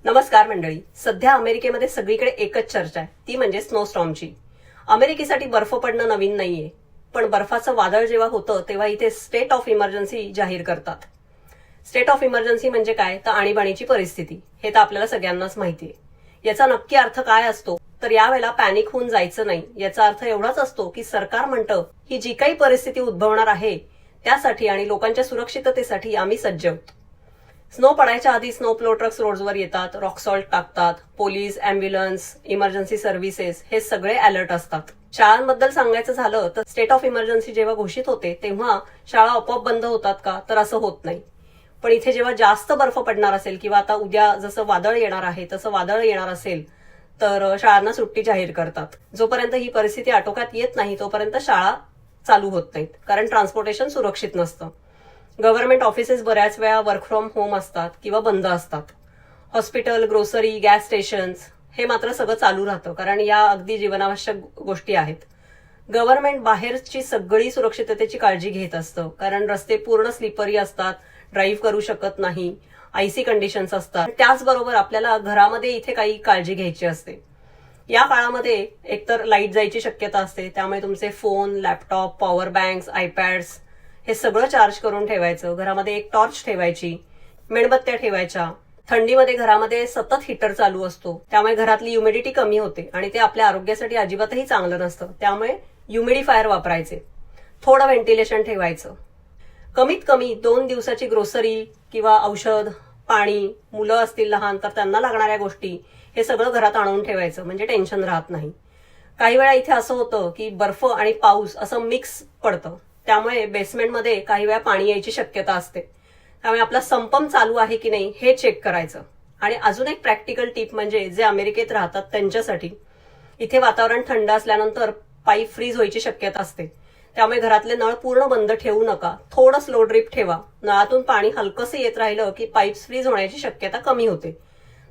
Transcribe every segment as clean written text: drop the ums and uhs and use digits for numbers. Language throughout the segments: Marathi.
नमस्कार मंडळी. सध्या अमेरिकेमध्ये सगळीकडे एकच चर्चा आहे, ती म्हणजे स्नोस्टॉर्मची. अमेरिकेसाठी बर्फ पडणं नवीन नाहीये, पण बर्फाचं वादळ जेव्हा होतं तेव्हा इथे स्टेट ऑफ इमर्जन्सी जाहीर करतात. स्टेट ऑफ इमर्जन्सी म्हणजे काय, तर आणीबाणीची परिस्थिती. हे तर आपल्याला सगळ्यांनाच माहितीये. याचा नक्की अर्थ काय असतो, तर यावेळेला पॅनिक होऊन जायचं नाही. याचा अर्थ एवढाच असतो की सरकार म्हणतं ही जी काही परिस्थिती उद्भवणार आहे त्यासाठी आणि लोकांच्या सुरक्षिततेसाठी आम्ही सज्ज आहोत. स्नो पडायच्या आधी स्नो प्लो ट्रक्स रोडवर येतात, रॉक सॉल्ट टाकतात, पोलीस, अँब्युलन्स, इमर्जन्सी सर्व्हिसेस हे सगळे अलर्ट असतात. शाळांबद्दल सांगायचं झालं तर स्टेट ऑफ इमर्जन्सी जेव्हा घोषित होते तेव्हा शाळा आपोआप बंद होतात का, तर असं होत नाही. पण इथे जेव्हा जास्त बर्फ पडणार असेल किंवा आता उद्या जसं वादळ येणार आहे तसं वादळ येणार असेल तर शाळांना सुट्टी जाहीर करतात. जोपर्यंत ही परिस्थिती आटोक्यात येत नाही तोपर्यंत शाळा चालू होत नाहीत, कारण ट्रान्सपोर्टेशन सुरक्षित नसतं. गव्हर्नमेंट ऑफिसेस बऱ्याच वेळा वर्क फ्रॉम होम असतात किंवा बंद असतात. हॉस्पिटल, ग्रोसरी, गॅस स्टेशन्स हे मात्र सगळं चालू राहतं, कारण या अगदी जीवनावश्यक गोष्टी आहेत. गव्हर्नमेंट बाहेरची सगळी सुरक्षिततेची काळजी घेत असतं, कारण रस्ते पूर्ण स्लिपरी असतात, ड्राईव्ह करू शकत नाही, आयसी कंडिशन्स असतात. त्याचबरोबर आपल्याला घरामध्ये इथे काही काळजी घ्यायची असते. या काळामध्ये एकतर लाईट जायची शक्यता असते, त्यामुळे तुमचे फोन, लॅपटॉप, पॉवर बँक्स, आयपॅड्स हे सगळं चार्ज करून ठेवायचं. घरामध्ये एक टॉर्च ठेवायची, मेणबत्त्या ठेवायच्या. थंडीमध्ये घरामध्ये सतत हीटर चालू असतो, त्यामुळे घरातली ह्युमिडिटी कमी होते आणि ते आपल्या आरोग्यासाठी अजिबातही चांगलं नसतं. त्यामुळे ह्युमिडिफायर वापरायचे. थोडं व्हेंटिलेशन ठेवायचं. कमीत कमी 2 दिवसाची ग्रोसरी किंवा औषध, पाणी, मुलं असतील लहान तर त्यांना लागणाऱ्या गोष्टी हे सगळं घरात आणून ठेवायचं, म्हणजे टेन्शन राहत नाही. काही वेळा इथे असं होतं की बर्फ आणि पाऊस असं मिक्स पडतं, त्यामुळे बेसमेंटमध्ये काही वेळा पाणी यायची शक्यता असते. त्यामुळे आपला संपम चालू आहे की नाही हे चेक करायचं. आणि अजून एक प्रॅक्टिकल टिप म्हणजे जे अमेरिकेत राहतात त्यांच्यासाठी, इथे वातावरण थंड असल्यानंतर पाईप फ्रीज व्हायची शक्यता असते. त्यामुळे घरातले नळ पूर्ण बंद ठेवू नका, थोडं स्लो ड्रिप ठेवा. नळातून पाणी हलकंसं येत राहिलं की पाईप्स फ्रीज होण्याची शक्यता कमी होते.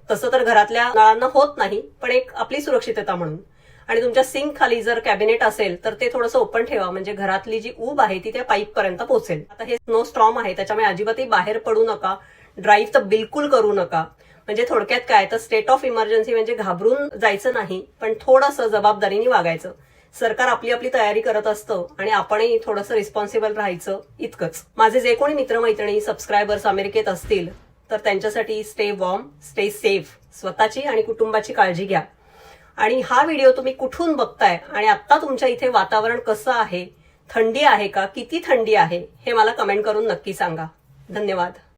तसं तर घरातल्या नळांना होत नाही, पण एक आपली सुरक्षितता म्हणून. आणि तुमच्या सिंक खाली जर कॅबिनेट असेल तर ते थोडंसं ओपन ठेवा, म्हणजे घरातली जी ऊब आहे ती त्या पाईप पर्यंत पोहोचेल. आता हे स्नो स्टॉर्म आहे त्याच्यामुळे अजिबातही बाहेर पडू नका, ड्राईव्ह तर बिलकुल करू नका. म्हणजे थोडक्यात काय, तर स्टेट ऑफ इमर्जन्सी म्हणजे घाबरून जायचं नाही, पण थोडंसं जबाबदारीने वागायचं. सरकार आपली आपली तयारी करत असतं आणि आपणही थोडंसं रिस्पॉन्सिबल राहायचं, इतकंच. माझे जे कोणी मित्रमैत्रिणी, सबस्क्रायबर्स अमेरिकेत असतील तर त्यांच्यासाठी स्टे वॉर्म, स्टे सेफ. स्वतःची आणि कुटुंबाची काळजी घ्या. आणि हा व्हिडिओ तुम्ही कुठून बघताय आणि आता तुमच्या इथे वातावरण कसं आहे, थंडी आहे का, किती थंडी आहे, हे मला कमेंट करून नक्की सांगा. धन्यवाद.